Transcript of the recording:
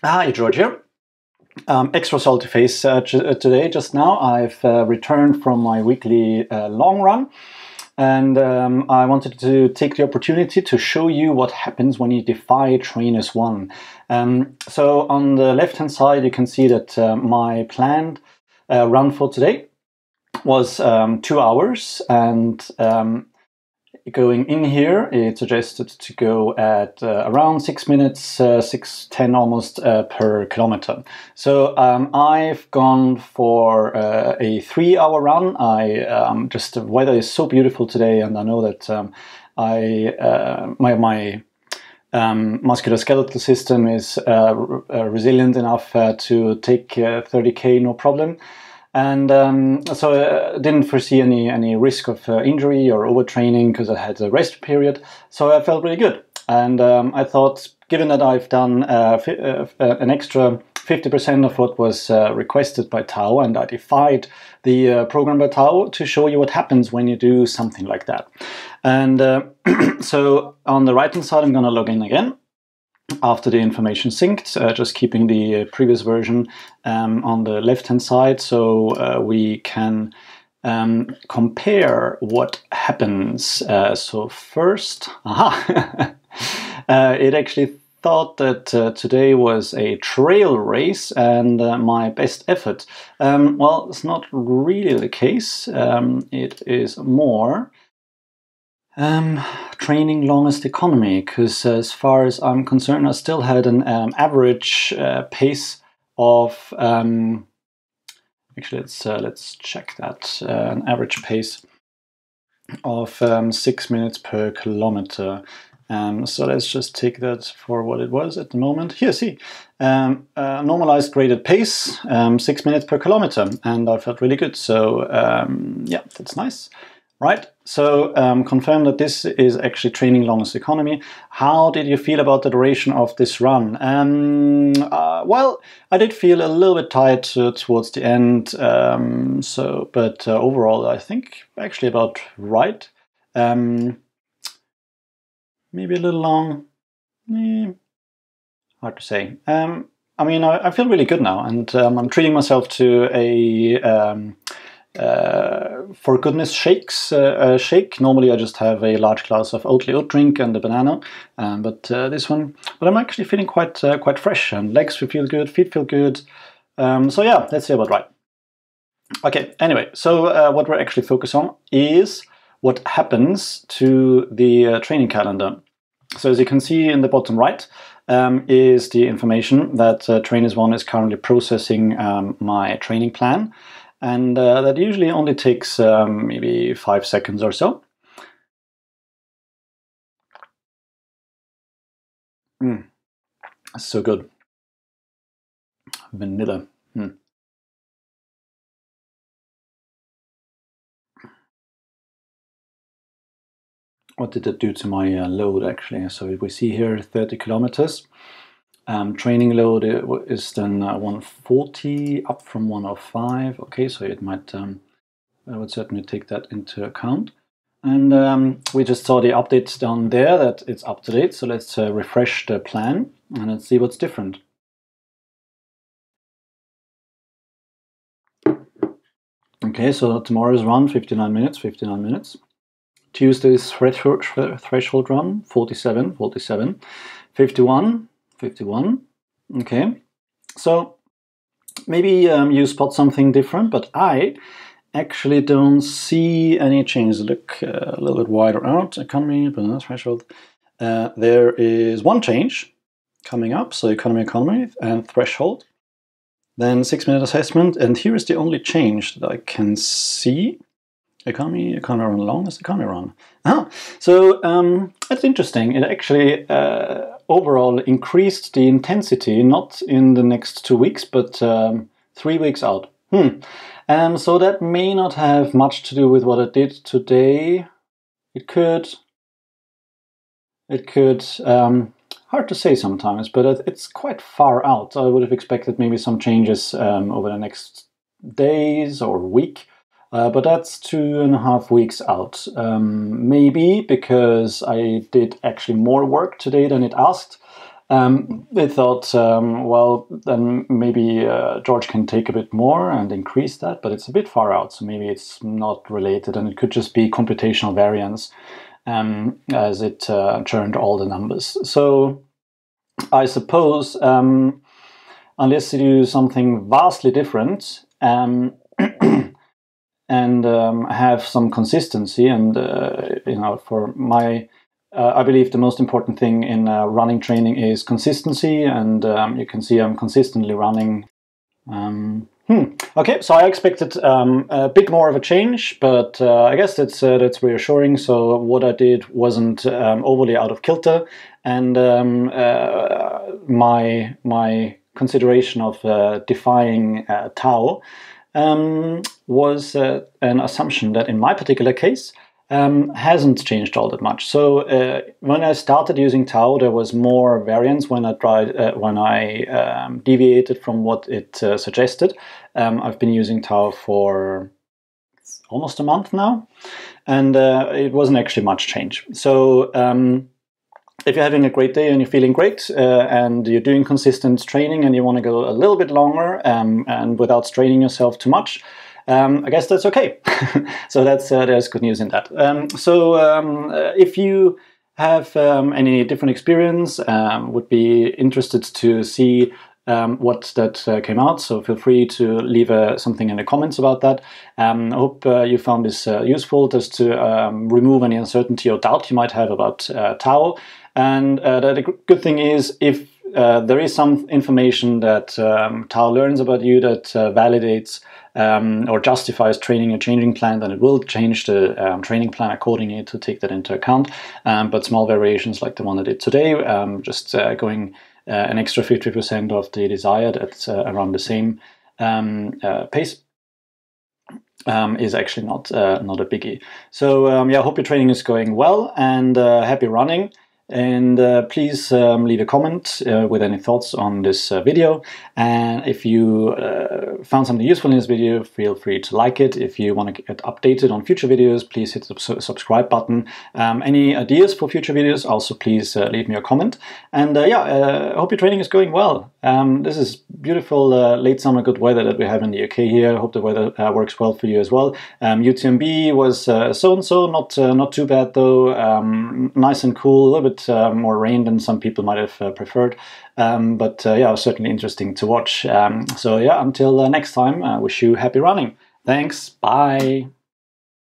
Hi, George here. Extra salty face today. Just now I've returned from my weekly long run, and I wanted to take the opportunity to show you what happens when you defy TrainAsOne. So on the left hand side you can see that my planned run for today was 2 hours, and going in here, it suggested to go at around 6 minutes, 6:10 almost per kilometer. So I've gone for a 3-hour run. Just the weather is so beautiful today, and I know that my musculoskeletal system is resilient enough to take 30k no problem. And so I didn't foresee any risk of injury or overtraining because I had a rest period. So I felt really good. And I thought, given that I've done an extra 50% of what was requested by Tao, and I defied the program by Tao, to show you what happens when you do something like that. And so on the right hand side, I'm going to log in again after the information synced, just keeping the previous version on the left hand side, so we can compare what happens. So first, it actually thought that today was a trail race and my best effort. Well, it's not really the case. It is more training longest economy, because as far as I'm concerned, I still had an average pace of actually let's check that, an average pace of 6 minutes per kilometer. So let's just take that for what it was at the moment. Here, see, normalized graded pace, 6 minutes per kilometer, and I felt really good. So yeah, that's nice. Right, so confirm that this is actually training longest economy. How did you feel about the duration of this run? Well, I did feel a little bit tired towards the end, but overall I think actually about right. Maybe a little long, hard to say. I mean, I feel really good now, and I'm treating myself to a for goodness shakes shake. Normally I just have a large glass of Oatly oat drink and a banana, but this one. But I'm actually feeling quite fresh, and legs feel good, feet feel good. So yeah, let's see about right. Okay. Anyway, so what we're actually focused on is what happens to the training calendar. So as you can see in the bottom right is the information that TrainAsOne is currently processing my training plan. And that usually only takes maybe 5 seconds or so. So good. Vanilla. What did it do to my load actually? So if we see here 30 kilometers. Training load is then 140, up from 105. Okay, so it might, I would certainly take that into account. And we just saw the update down there that it's up to date. So let's refresh the plan and let's see what's different. Okay, so tomorrow's run, 59 minutes, 59 minutes. Tuesday's threshold run, 47, 47, 51, 51. Okay, so maybe you spot something different, but I actually don't see any changes. Look a little bit wider out. Economy, banana threshold. There is one change coming up. So economy, and threshold. Then 6 minute assessment, and here is the only change that I can see. Economy run, longest economy run. So that's interesting. It actually overall increased the intensity, not in the next 2 weeks, but 3 weeks out. So that may not have much to do with what I did today. It could. Hard to say sometimes, but it's quite far out. I would have expected maybe some changes over the next days or week. But that's 2.5 weeks out. Maybe because I did actually more work today than it asked. They thought, well, then maybe George can take a bit more and increase that, but it's a bit far out, so maybe it's not related, and it could just be computational variance as it churned all the numbers. So I suppose unless you do something vastly different and have some consistency, and for my I believe the most important thing in running training is consistency, and you can see I'm consistently running. Okay, so I expected a bit more of a change, but I guess that's reassuring. So what I did wasn't overly out of kilter, and my consideration of defying tau was an assumption that in my particular case hasn't changed all that much. So when I started using tau, there was more variance when I tried when I deviated from what it suggested. I've been using tau for almost a month now, and it wasn't actually much change. So if you're having a great day and you're feeling great and you're doing consistent training and you want to go a little bit longer and without straining yourself too much, I guess that's okay. So there's good news in that. If you have any different experience, would be interested to see what that came out, so feel free to leave something in the comments about that. I hope you found this useful, just to remove any uncertainty or doubt you might have about tau. And the good thing is, if there is some information that tau learns about you that validates or justifies training a changing plan, then it will change the training plan accordingly to take that into account. But small variations like the one I did today, just going an extra 50% of the desired at around the same pace, is actually not a biggie. So yeah, I hope your training is going well, and happy running. And please leave a comment with any thoughts on this video. And if you found something useful in this video, feel free to like it. If you want to get updated on future videos, please hit the subscribe button. Any ideas for future videos, also please leave me a comment. And I hope your training is going well. This is beautiful late summer good weather that we have in the UK here. I hope the weather works well for you as well. UTMB was so-and-so, not too bad though. Nice and cool, a little bit more rain than some people might have preferred. But yeah, it was certainly interesting to watch. So yeah, until next time, I wish you happy running. Thanks, bye.